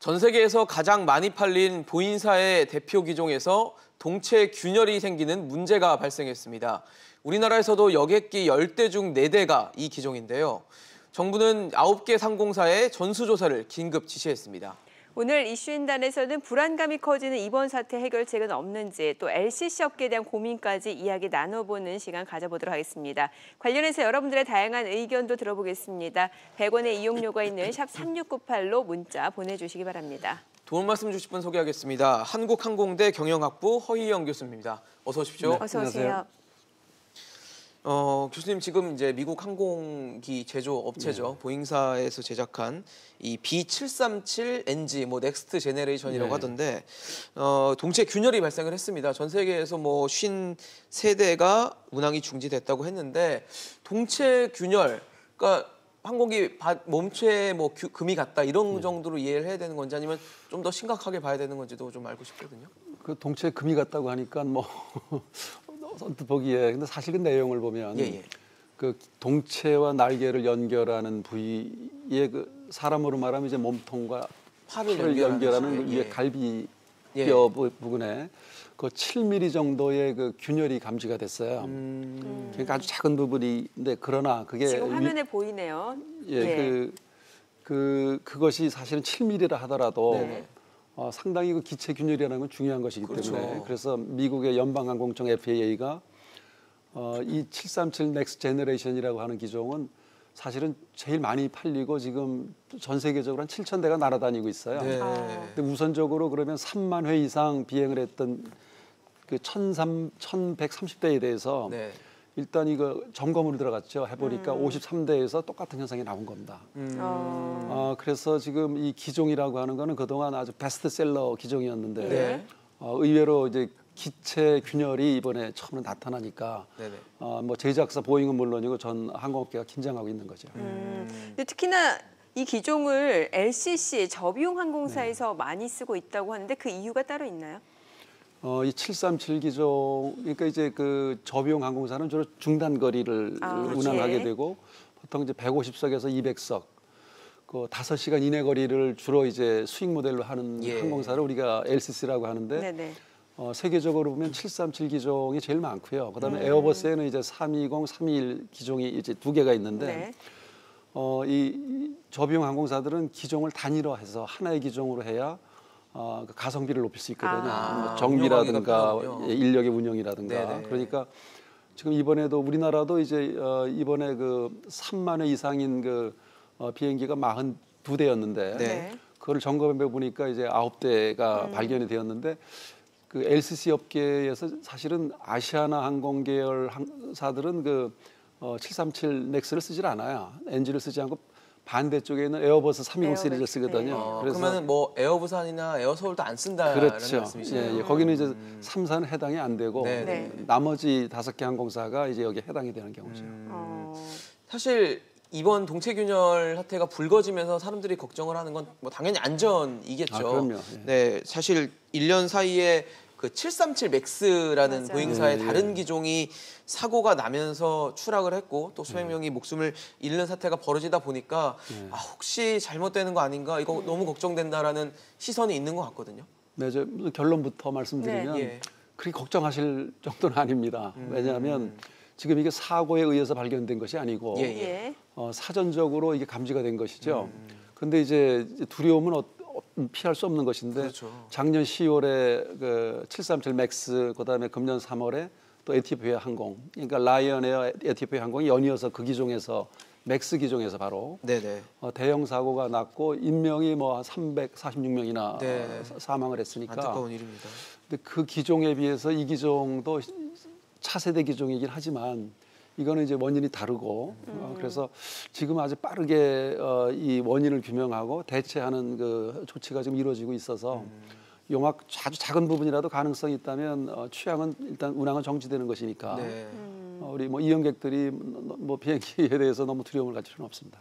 전 세계에서 가장 많이 팔린 보잉사의 대표 기종에서 동체 균열이 생기는 문제가 발생했습니다. 우리나라에서도 여객기 10대 중 4대가 이 기종인데요. 정부는 9개 상공사에 전수조사를 긴급 지시했습니다. 오늘 이슈인단에서는 불안감이 커지는 이번 사태 해결책은 없는지 또 LCC 업계에 대한 고민까지 이야기 나눠보는 시간 가져보도록 하겠습니다. 관련해서 여러분들의 다양한 의견도 들어보겠습니다. 100원의 이용료가 있는 샵 3698로 문자 보내주시기 바랍니다. 도움 말씀 주실 분 소개하겠습니다. 한국항공대 경영학부 허희영 교수입니다. 어서 오십시오. 네, 어서 오세요. 교수님 지금 이제 미국 항공기 제조 업체죠. 보잉사에서 제작한 이 B737NG 넥스트 제네레이션이라고 하던데 동체 균열이 발생을 했습니다. 전 세계에서 53대가 운항이 중지됐다고 했는데 동체 균열, 그러니까 항공기 몸체에 금이 갔다 이런 정도로 이해를 해야 되는 건지 아니면 좀 더 심각하게 봐야 되는 건지도 좀 알고 싶거든요. 그 동체에 금이 갔다고 하니까 선뜻 보기에 근데 사실 그 내용을 보면 그 동체와 날개를 연결하는 부위에 그 사람으로 말하면 이제 몸통과 팔을 연결하는 그 위에 갈비뼈 부분에 그 7mm 정도의 그 균열이 감지가 됐어요. 그러니까 아주 작은 부분인데 그러나 그게 지금 화면에 보이네요. 그것이 사실은 7mm라 하더라도 상당히 그 기체 균열이라는 건 중요한 것이기 때문에 그래서 미국의 연방항공청 FAA가 이 737 넥스트 제너레이션이라고 하는 기종은 사실은 제일 많이 팔리고 지금 전 세계적으로 한 7,000대가 날아다니고 있어요. 근데 우선적으로 그러면 3만 회 이상 비행을 했던 그 1,130대에 대해서 일단 이거 점검으로 들어갔죠. 해보니까 53대에서 똑같은 현상이 나온 겁니다. 그래서 지금 이 기종이라고 하는 거는 그동안 아주 베스트셀러 기종이었는데 의외로 이제 기체 균열이 이번에 처음으로 나타나니까 제작사 보잉은 물론이고 전 항공업계가 긴장하고 있는 거죠. 근데 특히나 이 기종을 LCC 저비용 항공사에서 많이 쓰고 있다고 하는데 그 이유가 따로 있나요? 이 737 기종, 그러니까 이제 그 저비용 항공사는 주로 중단 거리를 운항하게 되고 보통 이제 150석에서 200석, 그 5시간 이내 거리를 주로 이제 수익 모델로 하는 항공사를 우리가 LCC라고 하는데 세계적으로 보면 737 기종이 제일 많고요. 그다음에 에어버스에는 이제 320, 321 기종이 이제 2개가 있는데 이 저비용 항공사들은 기종을 단일화해서 하나의 기종으로 해야 그 가성비를 높일 수 있거든요. 정비라든가 인력의 운영이라든가. 그러니까 지금 이번에도 우리나라도 이제 이번에 그 3만 회 이상인 그 비행기가 42대였는데 그걸 점검해 보니까 이제 9대가 발견이 되었는데 그 LCC 업계에서 사실은 아시아나 항공 계열 항사들은 그 737 넥스를 쓰질 않아요. 엔진을 쓰지 않고 반대쪽에 있는 에어버스 320 시리즈를 쓰거든요. 그래서 그러면 에어부산이나 에어서울도 안 쓴다라는 말씀이시죠? 거기는 이제 3사는 해당이 안 되고 나머지 5개 항공사가 이제 여기에 해당이 되는 경우죠. 사실 이번 동체 균열 사태가 불거지면서 사람들이 걱정을 하는 건 당연히 안전이겠죠. 그럼요. 사실 1년 사이에 그 737 맥스라는 보잉사의 다른 기종이 사고가 나면서 추락을 했고 또 수백 명이 목숨을 잃는 사태가 벌어지다 보니까 혹시 잘못되는 거 아닌가 이거 너무 걱정된다라는 시선이 있는 것 같거든요. 네, 저 결론부터 말씀드리면 그렇게 걱정하실 정도는 아닙니다. 왜냐하면 지금 이게 사고에 의해서 발견된 것이 아니고 사전적으로 이게 감지가 된 것이죠. 근데 이제 두려움은 피할 수 없는 것인데 작년 10월에 그 737 맥스 그다음에 금년 3월에 또 에티오피아 항공 그러니까 라이언에어 에티오피아 항공이 연이어서 그 기종에서 맥스 기종에서 바로 대형 사고가 났고 인명이 346명이나 사망을 했으니까 안타까운 일입니다. 근데 그 기종에 비해서 이 기종도 차세대 기종이긴 하지만 이거는 이제 원인이 다르고 그래서 지금 아주 빠르게 이 원인을 규명하고 대체하는 그 조치가 지금 이루어지고 있어서 아주 작은 부분이라도 가능성이 있다면 취향은 일단 운항은 정지되는 것이니까 우리 이용객들이 비행기에 대해서 너무 두려움을 가질 수는 없습니다.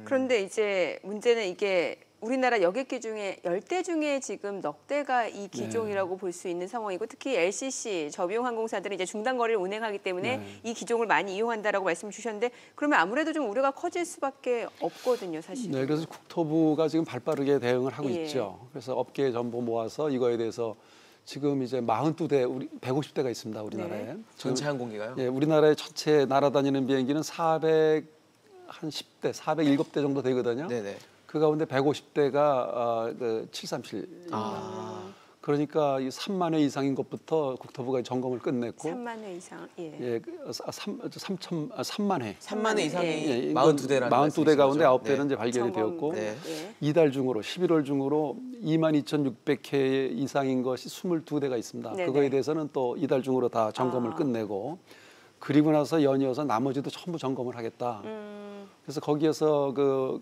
그런데 이제 문제는 이게 우리나라 여객기 중에 10대 중에 지금 넉 대가 이 기종이라고 볼 수 있는 상황이고 특히 LCC 저비용 항공사들은 이제 중단 거리를 운행하기 때문에 이 기종을 많이 이용한다라고 말씀 주셨는데 그러면 아무래도 좀 우려가 커질 수밖에 없거든요, 사실. 네, 그래서 국토부가 지금 발빠르게 대응을 하고 예. 있죠. 그래서 업계 전부 모아서 이거에 대해서 지금 이제 42대, 우리 150대가 있습니다, 우리나라에. 네. 전체 항공기가요? 예, 우리나라의 전체 날아다니는 비행기는 410대, 407대 정도 되거든요. 네네. 그 가운데 150대가 그 737입니다. 그러니까 이 3만 회 이상인 것부터 국토부가 점검을 끝냈고 3만 회 이상. 예. 예, 3만 회. 3만 회 이상이 예, 42대라는 42대 가운데 9대는 이제 발견이 점검. 되었고 네. 예. 이달 중으로 11월 중으로 22,600회 이상인 것이 22대가 있습니다. 네네. 그거에 대해서는 또 이달 중으로 다 점검을 끝내고 그리고 나서 연이어서 나머지도 전부 점검을 하겠다. 그래서 거기에서 그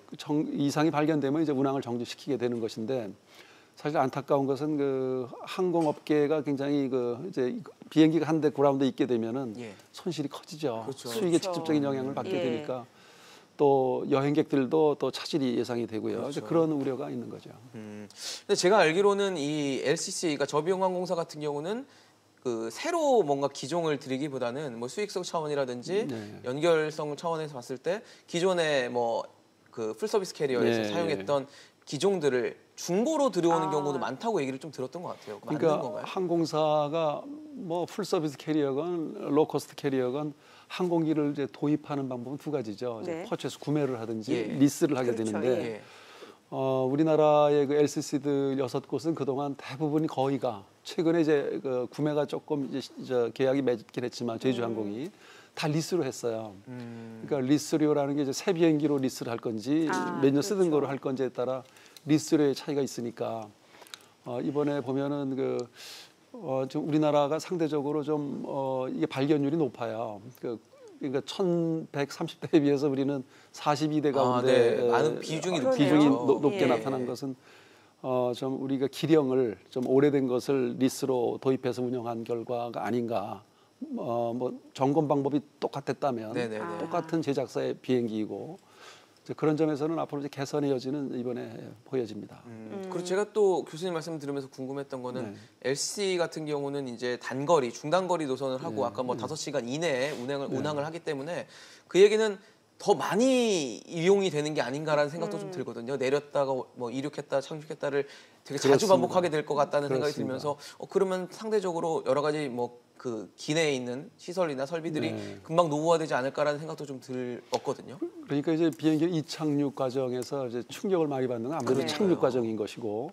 이상이 발견되면 이제 운항을 정지시키게 되는 것인데 사실 안타까운 것은 그 항공업계가 굉장히 그 이제 비행기가 한 대 그라운드에 있게 되면은 예. 손실이 커지죠. 그렇죠. 수익에 그렇죠. 직접적인 영향을 받게 예. 되니까 또 여행객들도 또 차질이 예상이 되고요. 그렇죠. 이제 그런 우려가 있는 거죠. 근데 제가 알기로는 이 LCC가 저비용 항공사 같은 경우는 그 새로 뭔가 기종을 들이기보다는 뭐 수익성 차원이라든지 네. 연결성 차원에서 봤을 때 기존의 뭐 그 풀서비스 캐리어에서 예, 사용했던 기종들을 중고로 들여오는 아. 경우도 많다고 얘기를 좀 들었던 것 같아요. 맞는 그러니까 건가요? 항공사가 뭐 풀서비스 캐리어건 로코스트 캐리어건 항공기를 이제 도입하는 방법은 두 가지죠. 네. 이제 퍼체스 구매를 하든지 예. 리스를 하게 그렇죠. 되는데 예. 우리나라의 그 LCC들 6곳은 그동안 대부분이 거의가 최근에 이제 그 구매가 조금 이제 저 계약이 맺긴 했지만 제주항공이 다 리스로 했어요. 그러니까 리스료라는 게 이제 새 비행기로 리스를 할 건지 몇 년 쓰던 그렇죠. 거로 할 건지에 따라 리스료의 차이가 있으니까 이번에 보면은 좀 우리나라가 상대적으로 좀 이게 발견율이 높아요. 그러니까 1,130대에 비해서 우리는 42대 가운데 네. 많은 비중이 그러네요. 높게 예. 나타난 것은 좀 우리가 기령을 좀 오래된 것을 리스로 도입해서 운영한 결과가 아닌가. 뭐 점검 방법이 똑같았다면 네네네. 똑같은 제작사의 비행기이고 이제 그런 점에서는 앞으로 이제 개선의 여지는 이번에 보여집니다. 그리고 제가 또 교수님 말씀 들으면서 궁금했던 거는 네. LCC 같은 경우는 이제 단거리, 중단거리 노선을 하고 아까 뭐 5시간 이내에 운항을 하기 때문에 그 얘기는 더 많이 이용이 되는 게 아닌가라는 생각도 좀 들거든요. 내렸다가 뭐 이륙했다, 착륙했다를 되게 자주 그렇습니다. 반복하게 될 것 같다는 생각이 그렇습니다. 들면서 그러면 상대적으로 여러 가지 뭐 그 기내에 있는 시설이나 설비들이 네. 금방 노후화되지 않을까라는 생각도 좀 들었거든요. 그러니까 이제 비행기 이착륙 과정에서 이제 충격을 많이 받는 건 아무래도 그래요. 착륙 과정인 것이고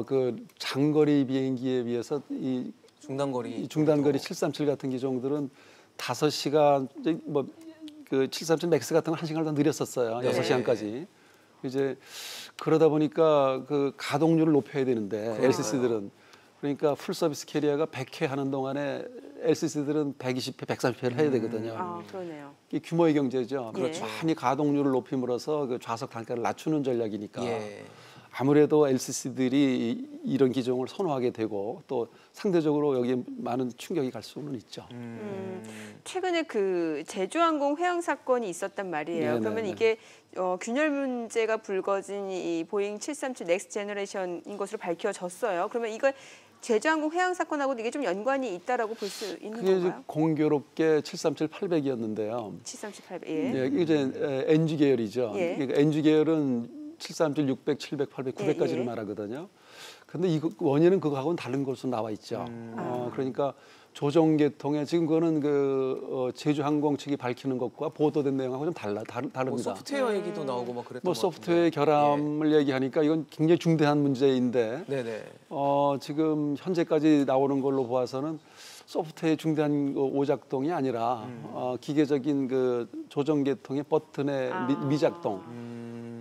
그 장거리 비행기에 비해서 이 중단거리. 중단거리 737 같은 기종들은 5시간 이제 뭐그 737 맥스 같은 건 1시간을 더 느렸었어요. 네. 6시간까지. 이제 그러다 보니까 그 가동률을 높여야 되는데 LCC들은 그러니까 풀 서비스 캐리어가 100회 하는 동안에 LCC들은 120회, 130회를 해야 되거든요. 아, 그러네요. 이 규모의 경제죠. 그렇죠. 많이 가동률을 높임으로써 그 좌석 단가를 낮추는 전략이니까 예. 아무래도 LCC들이 이런 기종을 선호하게 되고 또 상대적으로 여기에 많은 충격이 갈 수는 있죠. 최근에 그 제주항공 회항 사건이 있었단 말이에요. 네네네. 그러면 이게 균열 문제가 불거진 이 보잉 737 넥스트 제너레이션인 것으로 밝혀졌어요. 그러면 이걸 제주항공 회항 사건하고도 이게 좀 연관이 있다라고 볼 수 있는 그게 이제 건가요? 공교롭게 737 800이었는데요. 737, 800. 예. 네, 이제 NG 계열이죠. 예. 그러니까 NG 계열은 737 600, 700, 800, 900까지를 예. 말하거든요. 근데 이 원인은 그거하고는 다른 것으로 나와 있죠. 그러니까 조정 계통에 지금 그거는 제주항공 측이 밝히는 것과 보도된 내용하고 좀 다릅니다. 뭐 소프트웨어 얘기도 나오고 막 그랬던 뭐 것 소프트웨어 같은데. 결함을 얘기하니까 이건 굉장히 중대한 문제인데 네네. 지금 현재까지 나오는 걸로 보아서는 소프트웨어 중대한 오작동이 아니라 기계적인 그 조정 계통의 버튼의 미작동.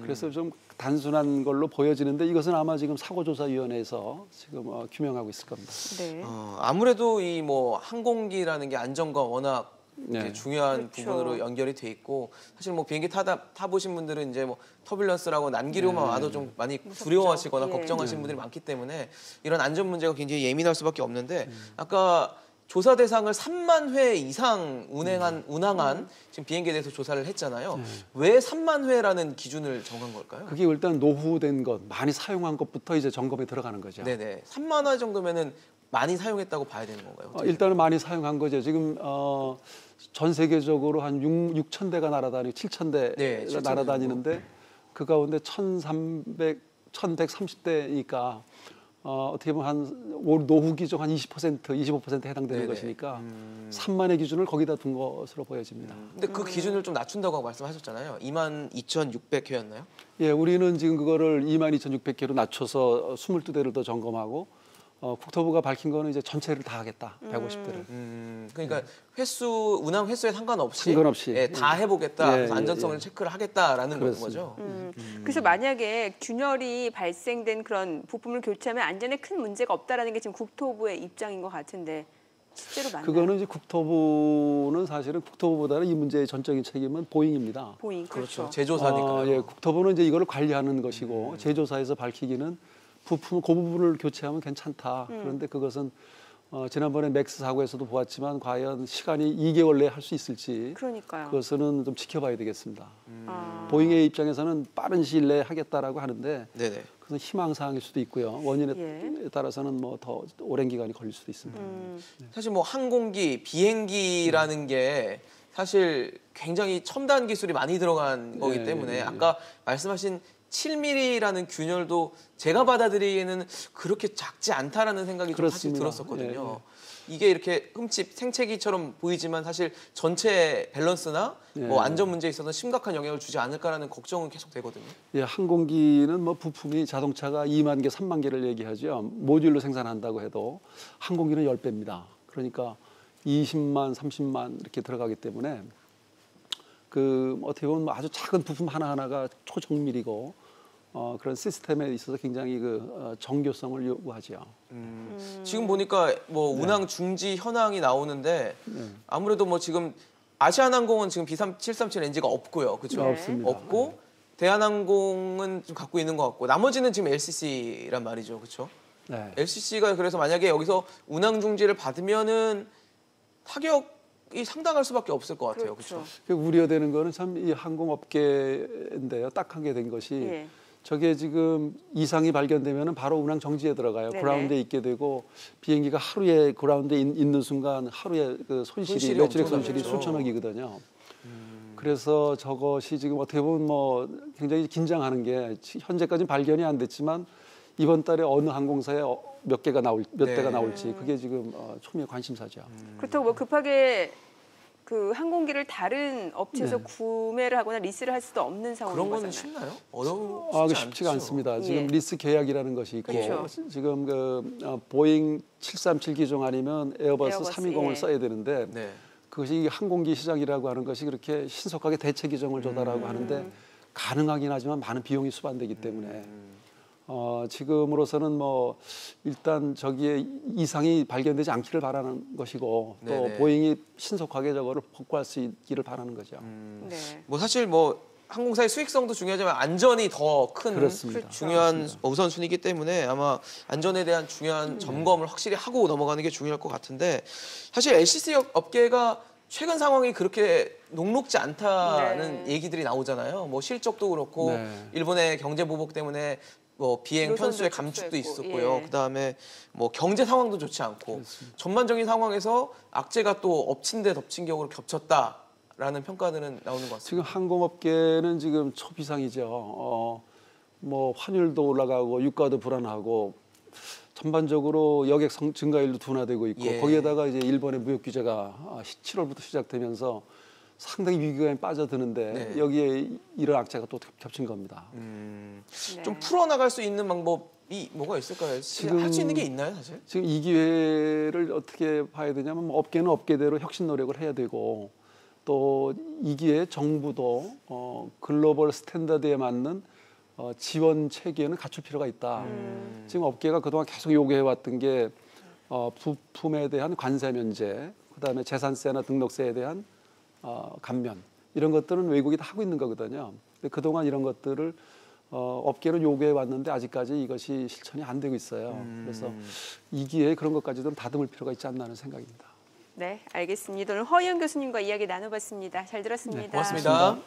그래서 좀 단순한 걸로 보여지는데 이것은 아마 지금 사고조사위원회에서 지금 규명하고 있을 겁니다. 네. 아무래도 이 뭐 항공기라는 게 안전과 워낙 이렇게 네. 중요한 그렇죠. 부분으로 연결이 돼 있고 사실 뭐 비행기 타보신 분들은 이제 뭐 터뷸런스라고 난기류만 와도 좀 많이 두려워하시거나 예. 걱정하시는 분들이 많기 때문에 이런 안전 문제가 굉장히 예민할 수밖에 없는데 아까 조사 대상을 3만 회 이상 운항한 지금 비행기에 대해서 조사를 했잖아요. 왜 3만 회라는 기준을 정한 걸까요? 그게 일단 노후된 것, 많이 사용한 것부터 이제 점검에 들어가는 거죠. 네네. 3만 회 정도면은 많이 사용했다고 봐야 되는 건가요? 일단은 많이 사용한 거죠. 지금 전 세계적으로 한 6천 대가 날아다니고 7천 대가 네, 7,000 대 날아다니는데 그 가운데 1,130대니까 어떻게 보면 한 노후 기종 한 20%, 25% 해당되는 네네. 것이니까 3만의 기준을 거기다 둔 것으로 보여집니다. 근데 그 기준을 좀 낮춘다고 말씀하셨잖아요. 22,600회였나요? 예, 우리는 지금 그거를 22,600개로 낮춰서 22대를 더 점검하고 국토부가 밝힌 거는 이제 전체를 다 하겠다, 150대를. 그러니까 운항 횟수에 상관없이, 상관없이. 예, 다 해보겠다. 예, 그래서 예, 안전성을 예. 체크를 하겠다라는 그렇습니다. 거죠. 그래서 만약에 균열이 발생된 그런 부품을 교체하면 안전에 큰 문제가 없다라는 게 지금 국토부의 입장인 것 같은데 실제로 맞나요? 그거는 이제 국토부는 사실은 국토부보다는 이 문제의 전적인 책임은 보잉입니다. 보잉 그렇죠. 제조사니까요. 예, 국토부는 이제 이거를 관리하는 것이고 제조사에서 밝히기는 부품 그 부분을 교체하면 괜찮다. 그런데 그것은 지난번에 맥스 사고에서도 보았지만 과연 시간이 2개월 내에 할 수 있을지 그러니까요. 그것은 좀 지켜봐야 되겠습니다. 아. 보잉의 입장에서는 빠른 시일 내에 하겠다라고 하는데 네네. 그것은 희망 사항일 수도 있고요. 원인에 예. 따라서는 뭐 더 오랜 기간이 걸릴 수도 있습니다. 사실 뭐 항공기, 비행기라는 게 사실 굉장히 첨단 기술이 많이 들어간 거기 예, 때문에 예, 예. 아까 말씀하신 7mm라는 균열도 제가 받아들이기에는 그렇게 작지 않다라는 생각이 좀 사실 그렇습니다. 들었었거든요. 이게 이렇게 흠집 생채기처럼 보이지만 사실 전체 밸런스나 뭐 안전 문제에 있어서 심각한 영향을 주지 않을까라는 걱정은 계속 되거든요. 예, 항공기는 뭐 부품이 자동차가 2만 개, 3만 개를 얘기하죠. 모듈로 생산한다고 해도 항공기는 10배입니다. 그러니까 20만, 30만 이렇게 들어가기 때문에 그 어떻게 보면 아주 작은 부품 하나하나가 초정밀이고 그런 시스템에 있어서 굉장히 정교성을 요구하죠. 지금 보니까 뭐 운항 중지 현황이 나오는데 아무래도 뭐 지금 아시아나항공은 지금 B737 NG가 없고요, 그렇죠? 네. 없습니다. 없고 대한항공은 좀 갖고 있는 것 같고 나머지는 지금 LCC란 말이죠, 그렇죠? 네. LCC가 그래서 만약에 여기서 운항 중지를 받으면은 타격이 상당할 수밖에 없을 것 같아요, 그렇죠? 그 우려되는 거는 참 이 항공업계인데요. 딱하게 된 것이 예. 저게 지금 이상이 발견되면 바로 운항 정지에 들어가요. 네네. 그라운드에 있게 되고 비행기가 하루에 그라운드에 있는 순간 하루에 그 손실이 매출액 손실이 엄청나겠죠. 수천억이거든요. 그래서 저것이 지금 어떻게 보면 뭐 굉장히 긴장하는 게 현재까지는 발견이 안 됐지만 이번 달에 어느 항공사에 몇 대가 나올지 그게 지금 초미의 관심사죠. 그렇다고 뭐 급하게 그 항공기를 다른 업체에서 네. 구매를 하거나 리스를 할 수도 없는 상황인 그런 거는 거잖아요. 쉽나요? 어려운 그 쉽지가 않습니다. 지금 예. 리스 계약이라는 것이 있고 그렇죠. 지금 보잉 737 기종 아니면 에어버스 에어버스, 320을 예. 써야 되는데 네. 그것이 항공기 시장이라고 하는 것이 그렇게 신속하게 대체 기종을 조달하고 하는데 가능하긴 하지만 많은 비용이 수반되기 때문에 지금으로서는 뭐 일단 저기에 이상이 발견되지 않기를 바라는 것이고 또 네네. 보잉이 신속하게 저거를 복구할 수 있기를 바라는 거죠. 네. 뭐 사실 뭐 항공사의 수익성도 중요하지만 안전이 더 큰 그렇습니다. 중요한 우선순위이기 때문에 아마 안전에 대한 중요한 점검을 확실히 하고 넘어가는 게 중요할 것 같은데 사실 LCC 업계가 최근 상황이 그렇게 녹록지 않다는 네. 얘기들이 나오잖아요. 뭐 실적도 그렇고 네. 일본의 경제 보복 때문에 뭐 비행 편수의 노선도 감축도 축소했고, 있었고요. 예. 그다음에 뭐 경제 상황도 좋지 않고 전반적인 상황에서 악재가 또 엎친 데 덮친 격으로 겹쳤다라는 평가들은 나오는 것 같습니다. 지금 항공업계는 지금 초비상이죠. 뭐 환율도 올라가고 유가도 불안하고 전반적으로 여객 증가율도 둔화되고 있고 예. 거기에다가 이제 일본의 무역 규제가 7월부터 시작되면서 상당히 위기감에 빠져드는데 네. 여기에 이런 악재가 또 겹친 겁니다. 네. 좀 풀어나갈 수 있는 방법이 뭐가 있을까요? 지금- 할 수 있는 게 있나요, 사실? 지금 이 기회를 어떻게 봐야 되냐면 뭐 업계는 업계대로 혁신 노력을 해야 되고 또 이 기회에 정부도 글로벌 스탠다드에 맞는 지원 체계는 갖출 필요가 있다. 지금 업계가 그동안 계속 요구해왔던 게 부품에 대한 관세 면제, 그다음에 재산세나 등록세에 대한 감면 이런 것들은 외국이 다 하고 있는 거거든요. 근데 그동안 이런 것들을 업계는 요구해 왔는데 아직까지 이것이 실천이 안 되고 있어요. 그래서 이 기회에 그런 것까지 좀 다듬을 필요가 있지 않나 하는 생각입니다. 네, 알겠습니다. 오늘 허희연 교수님과 이야기 나눠봤습니다. 잘 들었습니다. 고맙습니다.